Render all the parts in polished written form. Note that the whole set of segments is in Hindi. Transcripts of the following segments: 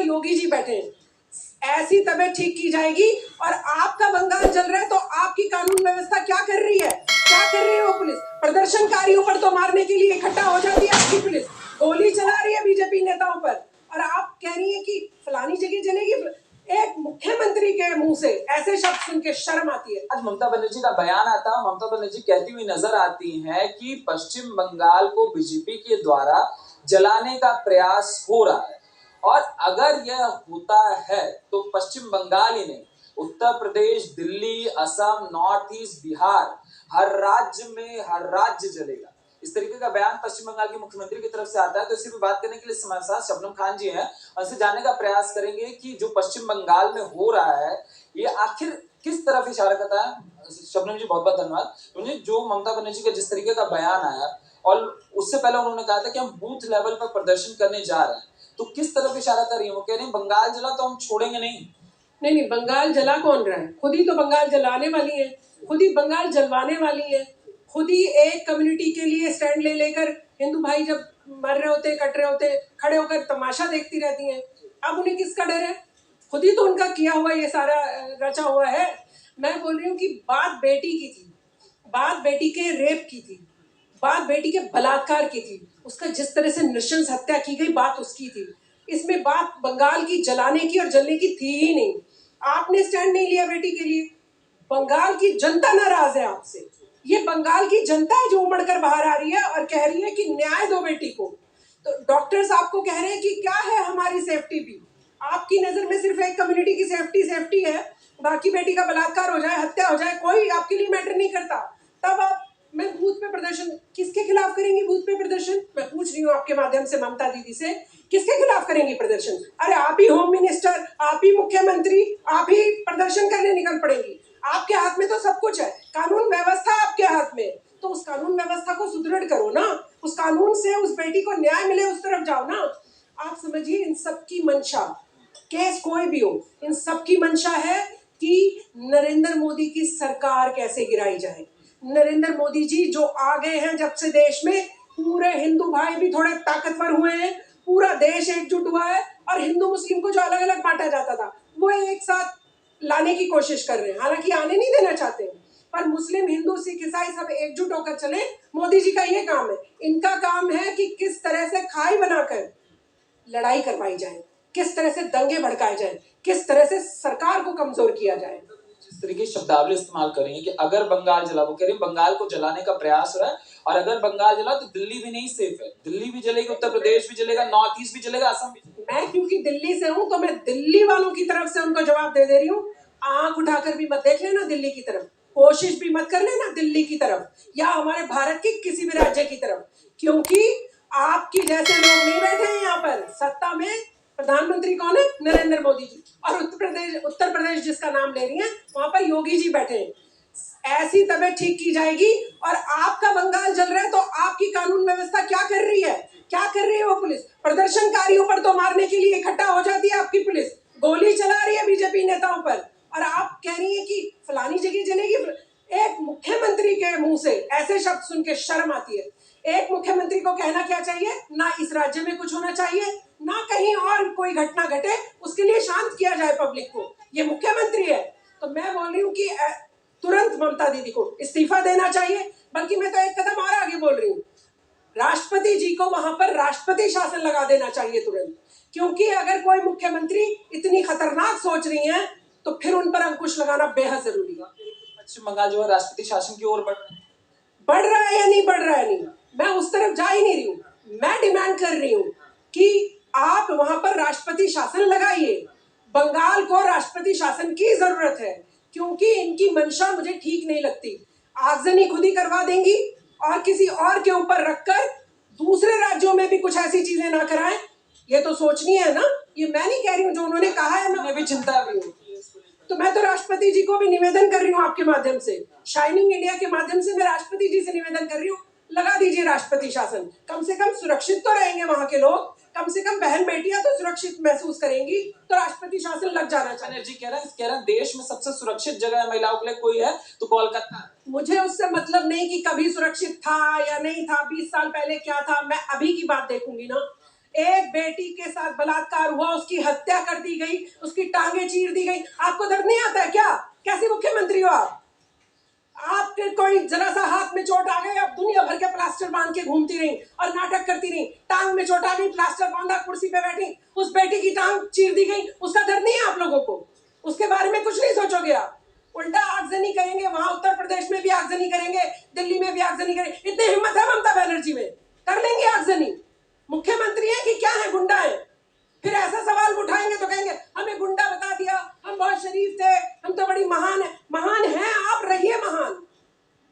योगी जी बैठे हैं। ऐसी तबीयत ठीक की जाएगी। और आपका बंगाल जल रहा है तो आपकी कानून व्यवस्था क्या कर रही है? क्या कर रही है वो पुलिस? प्रदर्शनकारियों पर तो मारने के लिए इकट्ठा हो जाती है आपकी पुलिस, गोली चला रही है बीजेपी नेताओं पर, और आप कह रही है कि फलानी जगह जलेगी। एक मुख्यमंत्री के मुंह से ऐसे शब्द सुन के शर्म आती है। आज ममता बनर्जी का बयान आता है, ममता बनर्जी कहती हुई नजर आती हैं कि पश्चिम बंगाल को बीजेपी के द्वारा जलाने का प्रयास हो रहा है, और अगर यह होता है तो पश्चिम बंगाल ही नहीं, उत्तर प्रदेश, दिल्ली, असम, नॉर्थ ईस्ट, बिहार, हर राज्य में हर राज्य जलेगा। इस तरीके का बयान पश्चिम बंगाल के मुख्यमंत्री की तरफ से आता है। तो इसी पर बात करने के लिए हमारे साथ शबनम खान जी हैं, उनसे जानने का प्रयास करेंगे कि जो पश्चिम बंगाल में हो रहा है ये आखिर किस तरफ इशारा करता है। शबनम जी बहुत बहुत धन्यवाद। जो ममता बनर्जी का जिस तरीके का बयान आया, और उससे पहले उन्होंने कहा था कि हम बूथ लेवल पर प्रदर्शन करने जा रहे हैं, तो किस तरफ इशारा कर रही है? वो कह रही है बंगाल जला तो हम छोड़ेंगे नहीं। नहीं, बंगाल जला कौन रहा है? खुद ही तो बंगाल जलाने वाली है, खुद ही बंगाल जलवाने वाली है, खुद ही एक कम्युनिटी के लिए स्टैंड ले लेकर हिंदू भाई जब मर रहे होते, कट रहे होते, खड़े होकर तमाशा देखती रहती हैं। अब उन्हें किसका डर है? खुद ही तो उनका किया हुआ ये सारा रचा हुआ है। मैं बोल रही हूँ कि बात बेटी की थी, बात बेटी के रेप की थी, बात बेटी के बलात्कार की थी, उसका जिस तरह से नृशंस हत्या की गई बात उसकी थी। इसमें बात बंगाल की जलाने की और जलने की थी ही नहीं। आपने स्टैंड नहीं लिया बेटी के लिए। बंगाल की जनता नाराज है आपसे। ये बंगाल की जनता है जो उमड़ कर बाहर आ रही है और कह रही है कि न्याय दो बेटी को। तो डॉक्टर्स आपको कह रहे हैं कि क्या है हमारी सेफ्टी भी? आपकी नजर में सिर्फ एक कम्युनिटी की सेफ्टी है, बाकी बेटी का बलात्कार हो जाए, हत्या हो जाए, कोई आपके लिए मैटर नहीं करता। तब आप मैं बूथ पे प्रदर्शन किसके खिलाफ करेंगी? बूथ पे प्रदर्शन मैं पूछ रही हूँ आपके माध्यम से ममता दीदी से, किसके खिलाफ करेंगी प्रदर्शन? अरे आप ही होम मिनिस्टर, आप ही मुख्यमंत्री, आप ही प्रदर्शन करने निकल पड़ेंगी। आपके हाथ में तो सब कुछ है, कानून व्यवस्था आपके हाथ में, तो उस कानून व्यवस्था को सुदृढ़ करो ना, उस कानून से उस बेटी को न्याय मिले उस तरफ जाओ ना। आप समझिए इन सब की मंशा, केस कोई भी हो, इन सब की मंशा है कि नरेंद्र मोदी की सरकार कैसे गिराई जाए। नरेंद्र मोदी जी जो आ गए हैं जब से देश में, पूरे हिंदू भाई भी थोड़े ताकतवर हुए हैं, पूरा देश एकजुट हुआ है, और हिंदू मुस्लिम को जो अलग अलग बांटा जाता था वो एक साथ लाने की कोशिश कर रहे हैं। हालांकि आने नहीं देना चाहते हैं, पर मुस्लिम, हिंदू, सिख, ईसाई सब एकजुट होकर चले। मोदी जी का ये काम है। इनका काम है कि किस तरह से खाई बनाकर लड़ाई करवाई जाए, किस तरह से दंगे भड़काए जाए, किस तरह से सरकार को कमजोर किया जाए। जिस तरीके शब्दावली इस्तेमाल कर रही है कि अगर बंगाल जला, वो कह रही है बंगाल को जलाने का प्रयास हो रहा है, और अगर बंगाल जला तो दिल्ली भी नहीं सेफ है। दिल्ली भी जलेगी, उत्तर प्रदेश भी जलेगा, नॉर्थ ईस्ट भी जलेगा, असम भी। मैं क्योंकि दिल्ली से हूँ तो मैं दिल्ली वालों की तरफ से उनको जवाब दे रही हूँ। आंख उठाकर भी मत देख लेना दिल्ली की तरफ, कोशिश भी मत कर लेना दिल्ली की तरफ या हमारे भारत के किसी भी राज्य की तरफ, क्योंकि आपकी जैसे लोग नहीं बैठे हैं यहाँ पर सत्ता में। प्रधानमंत्री कौन है? नरेंद्र मोदी जी। और उत्तर प्रदेश जिसका नाम ले रही है वहां पर योगी जी बैठे हैं। ऐसी तबीयत ठीक की जाएगी। और आपका बंगाल जल रहा है तो आपकी कानून व्यवस्था क्या कर रही है? क्या कर रही है वो पुलिस? प्रदर्शनकारियों पर तो मारने के लिए इकट्ठा हो जाती है आपकी पुलिस, गोली चला रही है बीजेपी नेताओं पर, और आप कह रही है कि फलानी जगह जलेगी। एक मुख्यमंत्री के मुंह से ऐसे शब्द सुन के शर्म आती है। एक मुख्यमंत्री को कहना क्या चाहिए? ना इस राज्य में कुछ होना चाहिए, ना कहीं और कोई घटना घटे, उसके लिए शांत किया जाए पब्लिक को। ये मुख्यमंत्री है। तो मैं बोल रही हूँ कि तुरंत ममता दीदी को इस्तीफा देना चाहिए। बल्कि मैं तो एक कदम और आगे बोल रही हूँ, राष्ट्रपति जी को वहां पर राष्ट्रपति शासन लगा देना चाहिए तुरंत। क्योंकि अगर कोई मुख्यमंत्री इतनी खतरनाक सोच रही है तो फिर उन पर अंकुश लगाना बेहद जरूरी है। पश्चिम बंगाल जो है राष्ट्रपति शासन की ओर बढ़ रहा है या नहीं बढ़ रहा है? नहीं, मैं उस तरफ जा ही नहीं रही हूँ। मैं डिमांड कर रही हूँ कि आप वहां पर राष्ट्रपति शासन लगाइए। बंगाल को राष्ट्रपति शासन की जरूरत है, क्योंकि इनकी मंशा मुझे ठीक नहीं लगती। आगजनी खुद ही करवा देंगी और किसी और के ऊपर रखकर दूसरे राज्यों में भी कुछ ऐसी चीजें ना कराएं। ये तो सोचनी है ना। ये मैं नहीं कह रही हूँ, जो उन्होंने कहा है मैं भी चिंता भी हूँ। तो मैं तो राष्ट्रपति जी को भी निवेदन कर रही हूँ आपके माध्यम से, शाइनिंग इंडिया के माध्यम से मैं राष्ट्रपति जी से निवेदन कर रही हूँ, लगा दीजिए राष्ट्रपति शासन। कम से कम सुरक्षित तो रहेंगे वहां के लोग, कम से कम बहन बेटियां तो सुरक्षित महसूस करेंगी। तो राष्ट्रपति शासन लग जाना चाहिए। जी कह रहे हैं देश में सबसे सुरक्षित जगह महिलाओं के लिए कोई है तो कोलकाता। मुझे उससे मतलब नहीं कि कभी सुरक्षित था या नहीं था, 20 साल पहले क्या था, मैं अभी की बात देखूंगी ना। एक बेटी के साथ बलात्कार हुआ, उसकी हत्या कर दी गई, उसकी टांगे चीर दी गई, आपको दर्द नहीं आता है क्या? कैसे मुख्यमंत्री हो आप? आपके कोई जरा सा हाथ में चोट आ गई, आप दुनिया भर के प्लास्टर बांध के घूमती रही और नाटक करती रही। टांग में चोट आ गई, प्लास्टर बांधा, कुर्सी पे बैठी, उस बेटी की टांग चीर दी गई, उसका दर्द नहीं है आप लोगों को? उसके बारे में कुछ नहीं सोचोगे आप? उल्टा आगजनी करेंगे, वहां उत्तर प्रदेश में भी आगजनी करेंगे, दिल्ली में भी आगजनी करेंगे। इतनी हिम्मत है ममता बनर्जी में? कर लेंगे आगजनी। मुख्यमंत्री है कि क्या है, गुंडा है? फिर ऐसा सवाल उठाएंगे तो कहेंगे हमें गुंडा बता दिया, हम बहुत शरीफ थे, हम तो बड़ी महान है। महान है आप, रहिए महान,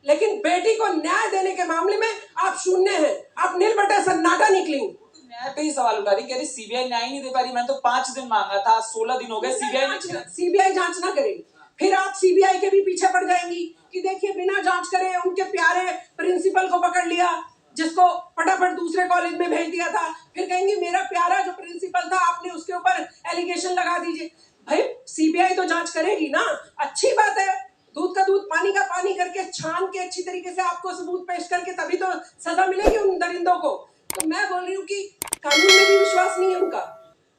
लेकिन बेटी को न्याय देने के मामले में आप शून्य हैं, आप नील बटे सन्नाटा निकली। न्याय पे ही सवाल उठा रही, कह रही सीबीआई न्याय नहीं दे पा रही। मैं तो 5 दिन मांगा था, 16 दिन हो गए, सीबीआई जांच ना करेगी, फिर आप सीबीआई के भी पीछे पड़ जाएंगी कि देखिए बिना जांच करे उनके प्यारे प्रिंसिपल को पकड़ लिया, जिसको फटाफट दूसरे कॉलेज में भेज दिया था। फिर कहेंगे मेरा प्यारा जो प्रिंसिपल था, आपने उसके ऊपर एलिगेशन लगा दीजिए। भाई सीबीआई तो जांच करेगी ना, अच्छी बात है। दूध का दूध पानी का पानी करके छान के अच्छी तरीके से आपको सबूत पेश करके तभी तो सजा मिलेगी उन दरिंदों को। तो मैं बोल रही हूँ कि कानून में भी विश्वास नहीं है उनका,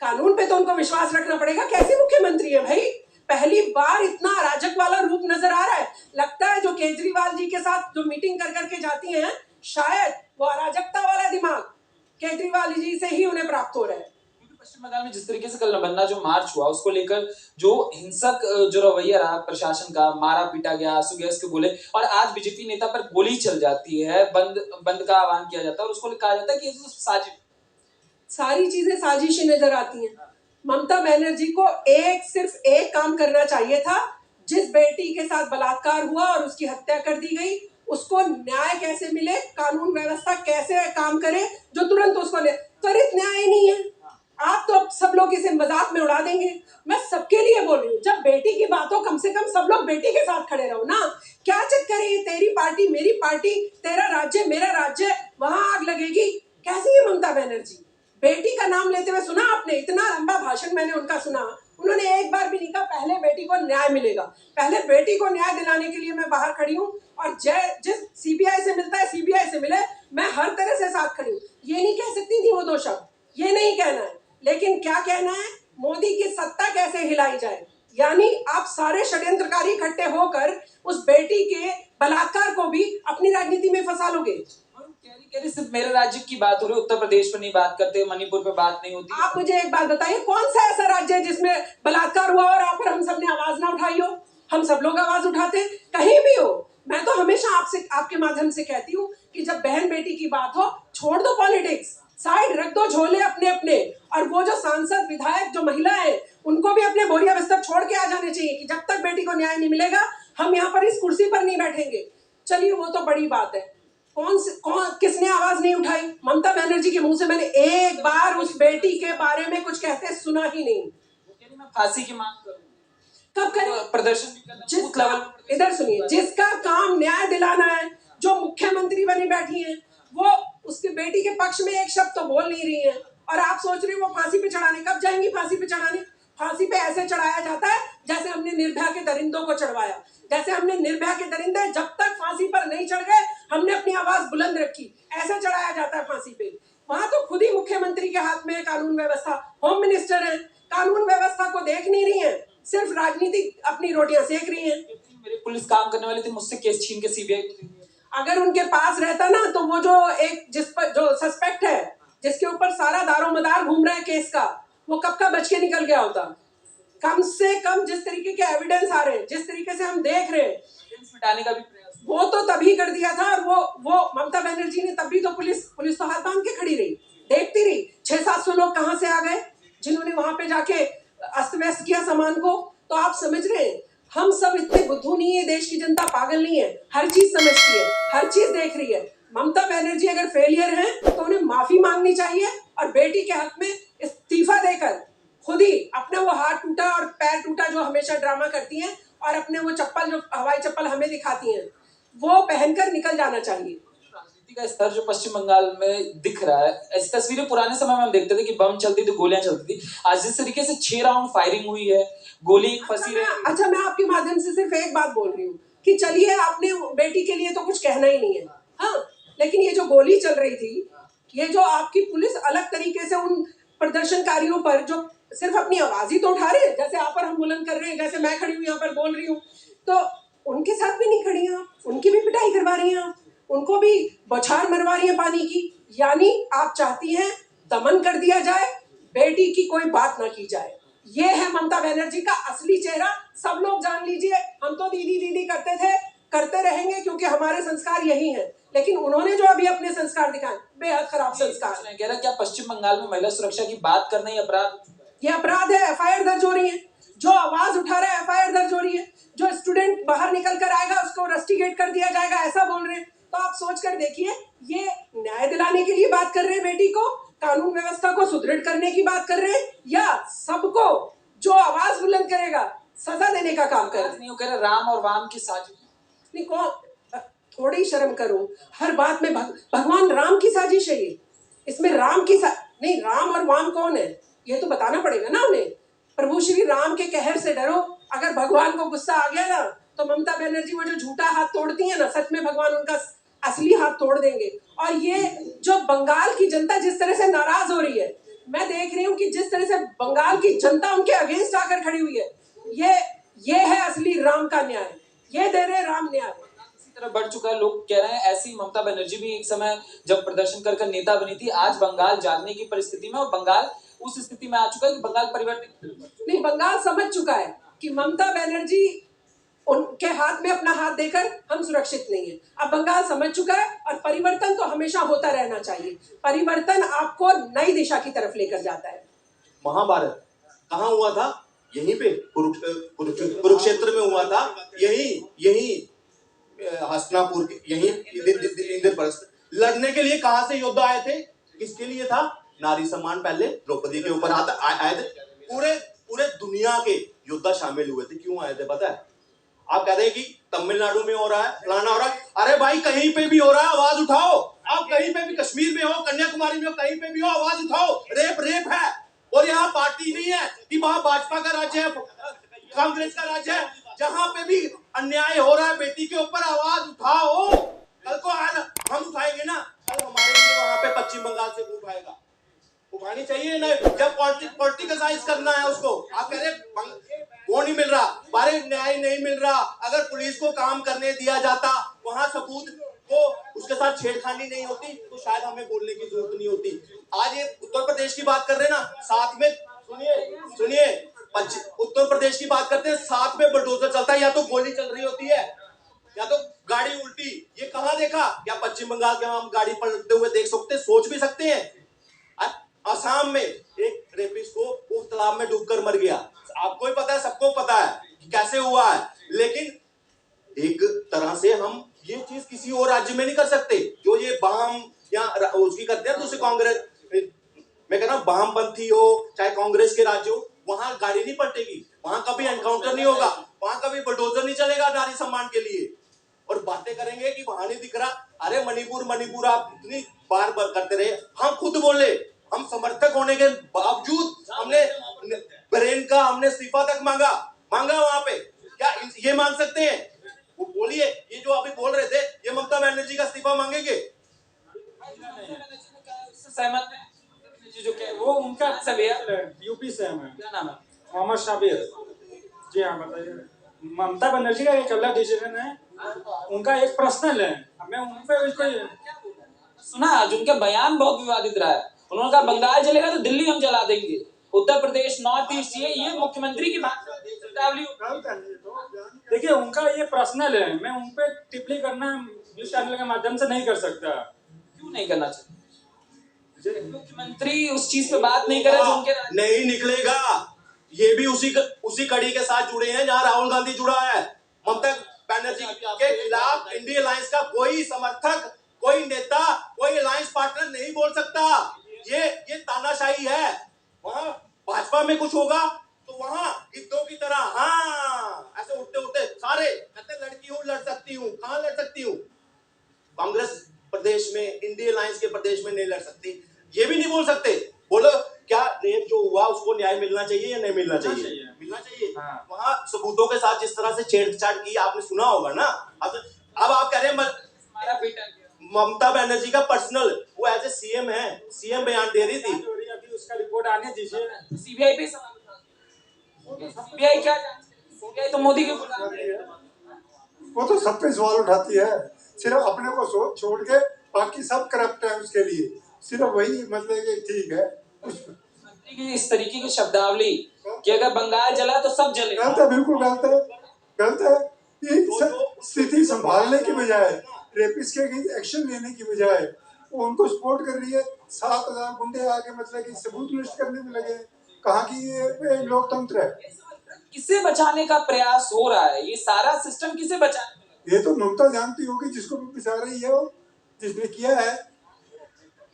कानून पे तो उनको विश्वास रखना पड़ेगा। कैसी मुख्यमंत्री है भाई? पहली बार इतना अराजक वाला रूप नजर आ रहा है। लगता है जो केजरीवाल जी के साथ जो मीटिंग कर करके जाती हैं, शायद वो अराजकता वाला दिमाग केजरीवाल जी से ही उन्हें प्राप्त हो रहा है। पश्चिम बंगाल में जिस तरीके से कल नबन्ना जो मार्च हुआ, उसको लेकर जो हिंसक जो रवैया रहा प्रशासन का, मारा पीटा गया, आंसू गैस के गोले, और आज बीजेपी नेता पर गोली चल जाती है, बंद का आह्वान किया जाता है और उसको कहा जाता है कि ये तो साजिश। सारी चीजें साजिशी नजर आती हैं। ममता बनर्जी को सिर्फ एक काम करना चाहिए था। जिस बेटी के साथ बलात्कार हुआ और उसकी हत्या कर दी गई, उसको न्याय कैसे मिले, कानून व्यवस्था कैसे काम करे, जो तुरंत उसको त्वरित न्याय नहीं है। आप तो सब लोग इसे मजाक में उड़ा देंगे। मैं सबके लिए बोल रही हूँ, जब बेटी की बात हो कम से कम सब लोग बेटी के साथ खड़े रहो ना। क्या चक्कर है तेरी पार्टी मेरी पार्टी, तेरा राज्य मेरा राज्य, वहां आग लगेगी? कैसी है ममता बनर्जी? बेटी का नाम लेते हुए सुना आपने? इतना लंबा भाषण मैंने उनका सुना, उन्होंने एक बार भी नहीं कहा पहले बेटी को न्याय मिलेगा। पहले बेटी को न्याय दिलाने के लिए मैं बाहर खड़ी हूँ, और जिस सीबीआई से मिलता है सीबीआई से मिले, मैं हर तरह से साथ खड़ी हूँ। ये नहीं कह सकती थी वो 2 शब्द, ये नहीं कहना है, लेकिन क्या कहना है, मोदी की सत्ता कैसे हिलाई जाए। यानी आप सारे षड्यंत्रकारी इकट्ठे होकर उस बेटी के बलात्कार को भी अपनी राजनीति में फंसा लोगे। सिर्फ मेरे राज्य की बात हो रही है, उत्तर प्रदेश पे नहीं बात करते, मणिपुर पे बात नहीं होती। आप मुझे एक बात बताइए, कौन सा ऐसा राज्य है जिसमें बलात्कार हुआ और आप पर हम सब ने आवाज ना उठाई हो? हम सब लोग आवाज उठाते हैं, कहीं भी हो। मैं तो हमेशा आपसे आपके माध्यम से कहती हूँ कि जब बहन बेटी की बात हो, छोड़ दो पॉलिटिक्स, साइड रख दो झोले अपने अपने, और वो जो सांसद विधायक जो महिला है, उनको भी अपने बोरिया बिस्तर छोड़ के आ जाने चाहिए कि जब तक बेटी को न्याय नहीं मिलेगा हम यहाँ पर इस कुर्सी पर नहीं बैठेंगे। चलिए वो तो बड़ी बात है, किसने आवाज नहीं उठाई? ममता बनर्जी के मुंह से मैंने एक बार उस बेटी के बारे में कुछ कहते सुना ही नहीं। मैं फांसी की मांग करूं, कब करें प्रदर्शन? इधर सुनिए, जिसका काम न्याय दिलाना है, जो मुख्यमंत्री बनी बैठी है, वो उसके बेटी के पक्ष में एक शब्द तो बोल नहीं रही है, और आप सोच रहे हो वो फांसी पे चढ़ाने। कब जाएंगी फांसी पे चढ़ाने? फांसी पे ऐसे चढ़ाया जाता है जैसे हमने निर्भया के दरिंदों को चढ़वाया। जैसे हमने निर्भया के दरिंदे जब तक फांसी पर नहीं चढ़ गए, हमने अपनी आवाज बुलंद रखी, ऐसे चढ़ाया जाता है फांसी पे। वहां तो खुद ही मुख्यमंत्री के हाथ में कानून व्यवस्था, होम मिनिस्टर है, कानून व्यवस्था को देख नहीं रही है, सिर्फ राजनीति अपनी रोटियां सेक रही है। मेरे पुलिस काम करने वाले थे, मुझसे केस छीन के सीबीआई। अगर उनके पास रहता ना, तो वो जो एक जिस पर जो सस्पेक्ट है, जिसके ऊपर सारा दारोमदार घूम रहा है केस का, वो कब का बच के निकल गया होता। कम से कम जिस तरीके के एविडेंस आ रहे हैं, जिस तरीके से हम देख रहे हैं, मिटाने का भी प्रयास वो तो तभी कर दिया था। और वो ममता बनर्जी ने तभी तो पुलिस तो हाथ बांध के खड़ी रही, देखती रही 600-700 लोग कहां से आ गए जिन्होंने वहां पे जाके अस्त व्यस्त किया सामान को। तो आप समझ रहे हैं, हम सब इतने बुद्धू नहीं है, देश की जनता पागल नहीं है, हर चीज समझती है, हर चीज देख रही है। ममता बनर्जी अगर फेलियर है तो उन्हें माफी मांगनी चाहिए, और बेटी के हक में इस्तीफा देकर खुद ही अपना वो हाथ टूटा और पैर टूटा जो हमेशा ड्रामा करती हैं, और अपने वो चप्पल जो हवाई चप्पल हमें दिखाती हैं, वो पहनकर निकल जाना चाहिए। राजनीति का स्तर जो पश्चिम बंगाल में दिख रहा है, ऐसी तस्वीरें पुराने समय में हम देखते थे कि बम चलती थी, गोलियां चलती थी। आज जिस तरीके से 6 राउंड फायरिंग हुई है, गोली फंसी रही। अच्छा, मैं आपके माध्यम से सिर्फ एक बात बोल रही हूँ कि चलिए आपने बेटी के लिए तो कुछ कहना ही नहीं है, हाँ, लेकिन ये जो गोली चल रही थी, ये जो आपकी पुलिस अलग तरीके से उन प्रदर्शनकारियों पर जो सिर्फ अपनी आवाज ही तो उठा रहे हैं, जैसे आप और हम बुलंद कर रहे हैं, जैसे मैं खड़ी हूँ यहाँ पर बोल रही हूँ, तो उनके साथ भी नहीं खड़ी हैं आप, उनकी भी पिटाई करवा रही हैं आप, उनको भी बौछार मरवा रही हैं पानी की। यानी आप चाहती हैं दमन कर दिया जाए, बेटी की कोई बात ना की जाए। ये है ममता बनर्जी का असली चेहरा। सब लोग जान लीजिए, हम तो दीदी दीदी करते थे, करते रहेंगे, क्योंकि हमारे संस्कार यही हैं। लेकिन उन्होंने जो अभी अपने संस्कार दिखाए, बेहद खराब संस्कार। मैं कह रहा क्या पश्चिम बंगाल में महिला सुरक्षा की बात करना ही अपराध? ये अपराध है, एफआईआर दर्ज हो रही है। जो आवाज उठा रहा है, एफआईआर दर्ज हो रही है। जो स्टूडेंट बाहर निकल कर आएगा उसको रस्टिकेट कर दिया जाएगा, ऐसा बोल रहे हैं। तो आप सोच कर देखिए, ये न्याय दिलाने के लिए बात कर रहे हैं बेटी को, कानून व्यवस्था को सुदृढ़ करने की बात कर रहे हैं, या सबको जो आवाज बुलंद करेगा सजा देने का काम कर रहे हैं? नहीं, वो कह रहे राम और वाम की साजिश। नहीं, कौन, थोड़ी शर्म करो, हर बात में भगवान राम की साजिश है ये। इसमें राम की नहीं, राम और वाम कौन है ये तो बताना पड़ेगा ना उन्हें। प्रभु श्री राम के कहर से डरो। अगर भगवान को गुस्सा आ गया ना, तो ममता बनर्जी वो जो झूठा हाथ तोड़ती है ना, सच में भगवान उनका असली हाथ तोड़ देंगे। और ये जो बंगाल की जनता जिस तरह से नाराज हो रही है, मैं देख रही हूँ कि जिस तरह से बंगाल की जनता उनके अगेंस्ट आकर खड़ी हुई है, ये है असली राम का न्याय। ये दे रहे राम न्याय। तरफ बढ़ चुका है। लोग कह रहे हैं ऐसी ममता बनर्जी भी एक समय जब प्रदर्शन कर नेता बनी थी, आज बंगाल जानने की परिस्थिति में, और बंगाल उस स्थिति में आ चुका है कि बंगाल परिवर्तित नहीं, बंगाल समझ चुका है कि ममता बनर्जी उनके हाथ में अपना हाथ देकर हम सुरक्षित नहीं है। अब बंगाल समझ चुका है, और परिवर्तन तो हमेशा होता रहना चाहिए। परिवर्तन आपको नई दिशा की तरफ लेकर जाता है। महाभारत कहाँ हुआ था? यहीं पे कुरुक्षेत्र में हुआ था। यही हस्तिनापुर के यही इंद्रप्रस्थ लड़ने के लिए कहां से योद्धा आए थे? किसके लिए था? नारी सम्मान पहले द्रौपदी के ऊपर आए थे। पूरे दुनिया के योद्धा शामिल हुए थे। क्यों आए थे पता है? आप कह रहे हैं कि तमिलनाडु में हो रहा है, फलाना हो रहा है। अरे भाई, कहीं पे भी हो रहा है, आवाज उठाओ। आप कहीं पे भी, कश्मीर में हो, कन्याकुमारी में हो, कहीं पे भी हो, आवाज उठाओ। रेप है। और यहाँ पार्टी नहीं है कि वहां भाजपा का राज्य है, कांग्रेस का राज्य है। जहां पे भी अन्याय हो रहा है बेटी के ऊपर, आवाज उठाओ। कल को हम उठाएंगे ना, कल हमारे लिए वहां पे पश्चिम बंगाल से ग्रुप आएगा। उठानी चाहिए ना, जब पॉलिटिकलाइज करना है उसको। आप कह रहे वो नहीं मिल रहा, बारे न्याय नहीं मिल रहा। अगर पुलिस को काम करने दिया जाता, वहां सबूत को उसके साथ छेड़खानी नहीं होती, तो शायद हमें बोलने की जरूरत नहीं होती। आज ये उत्तर प्रदेश की बात कर रहे हैं ना, साथ में सुनिए उत्तर प्रदेश की बात करते हैं, साथ में बुलडोजर चलता है, या तो गोली चल रही होती है या तो गाड़ी उल्टी। ये कहाँ देखा? क्या पश्चिम बंगाल के हम गाड़ी पलटते हुए देख सकते? सोच भी सकते हैं। असम में एक रेपिस्ट को उस तालाब में डूबकर मर गया। आपको ही पता है, सबको पता है कि कैसे हुआ है। लेकिन एक तरह से हम ये चीज किसी और राज्य में नहीं कर सकते। जो ये वाम या उसकी करते हैं, दूसरे कांग्रेस, मैं कह रहा हूं वामपंथी हो चाहे कांग्रेस के राज्य हो, वहां गाड़ी नहीं पलटेगी, वहां कभी एनकाउंटर नहीं होगा, वहां कभी बुलडोजर नहीं चलेगा नारी सम्मान के लिए। और बातें करेंगे कि वहां नहीं दिख रहा। अरे मणिपुर आप इतनी बार करते रहे, हम खुद बोले, हम समर्थक होने के बावजूद हमने ब्रेन का हमने इस्तीफा तक मांगा वहां पे। क्या ये मांग सकते हैं? वो बोलिए, ये जो अभी बोल रहे थे, ये ममता बनर्जी का इस्तीफा मांगेंगे? सहमत है जो वो उनका यूपी से है। क्या नाम है? मोहम्मद शाबिर। जी हाँ, बताइए। ममता बनर्जी का एक अलग डिसीजन है, उनका एक पर्सनल है। मैं उन पे सुना आज उनका बयान बहुत विवादित रहा है। उन्होंने कहा बंगाल चलेगा तो दिल्ली हम जला देंगे, उत्तर प्रदेश, नॉर्थ ईस्ट, ये मुख्यमंत्री की बात। देखिए, उनका ये पर्सनल है, मैं उन पे टिप्पणी करना न्यूज चैनल के माध्यम से नहीं कर सकता। क्यों नहीं करना चाहिए? मुख्यमंत्री उस चीज पे बात नहीं करे जो उनके नहीं निकलेगा। ये भी उसी कड़ी के साथ जुड़े हैं जहां राहुल गांधी जुड़ा है। ममता बनर्जी के खिलाफ इंडिया अलायंस का कोई समर्थक, कोई नेता, कोई अलायंस पार्टनर नहीं बोल सकता। ये तानाशाही है। वहां भाजपा में कुछ होगा तो वहां गिद्धों की तरह ऐसे उठते सारे कहते लड़की हूं, लड़ सकती हूँ। कहां लड़ सकती हूँ? कांग्रेस प्रदेश में, इंडिया अलायंस के प्रदेश में नहीं लड़ सकती। ये भी नहीं बोल सकते। बोलो, क्या रेप जो हुआ उसको न्याय मिलना चाहिए या नहीं मिलना चाहिए? मिलना चाहिए। हाँ। वहां सबूतों के साथ जिस तरह से छेड़छाड़ की आपने सुना होगा ना। अब आप कह रहे हैं ममता बनर्जी का पर्सनल, वो एज ए सीएम है, सीएम बयान दे रही थी। अभी उसका रिपोर्ट आने दीजिए। सीबीआई पे सीबीआई क्या सीबीआई तो मोदी के गुलाम है। वो तो सब पे सवाल उठाती है, सिर्फ अपने को सोच छोड़ के बाकी सब करप्ट है उसके लिए, सिर्फ वही मतलब कि ठीक है। मंत्री की इस तरीके की शब्दावली कि अगर बंगाल जला तो सब जले। गलत है, बिल्कुल गलत है, गलत है। ये स्थिति संभालने की बजाय, रेपिस्ट के एक्शन लेने की बजाय वो उनको सपोर्ट कर रही है। 7,000 गुंडे आके मतलब कि सबूत नष्ट करने में लगे। कहाँ की ये लोकतंत्र है? किसे बचाने का प्रयास हो रहा है? ये सारा सिस्टम किसे बचाने? ये तो ममता जानती होगी, जिसको भी बचा रही है वो, जिसने किया है।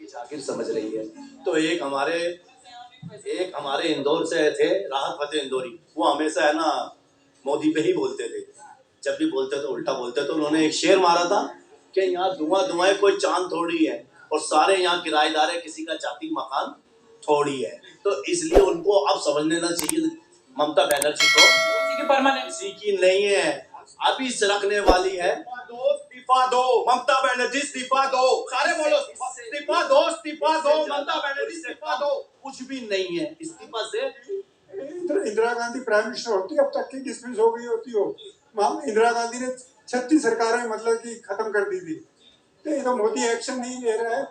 जाकिर समझ रही है। तो एक हमारे इंदौर से थे, राहत फतेह इंदौरी, वो हमेशा है ना मोदी पे ही बोलते थे। जब भी बोलते तो उल्टा बोलते। तो उन्होंने एक शेर मारा था कि यहाँ धुआं धुआं कोई चांद थोड़ी है और सारे यहाँ किराएदार है, किसी का जाति मकान थोड़ी है। तो इसलिए उनको अब समझ लेना चाहिए ममता बनर्जी को परमानेंसी की नहीं है, अभी सरकने वाली है। इस्तीफा दो ममता बनर्जी, इस्तीफा दो। सारे बोलो इस्तीफा दो, इस्तीफा दो ममता बनर्जी, इस्तीफा दो। कुछ भी नहीं है इस्तीफा से। इंदिरा गांधी प्राइम मिनिस्टर होती अब तक की डिसमिस हो गई होती हो। इंदिरा गांधी ने 36 सरकारें मतलब कि खत्म कर दी थी। तो ये तो मोदी एक्शन नहीं ले रहा है।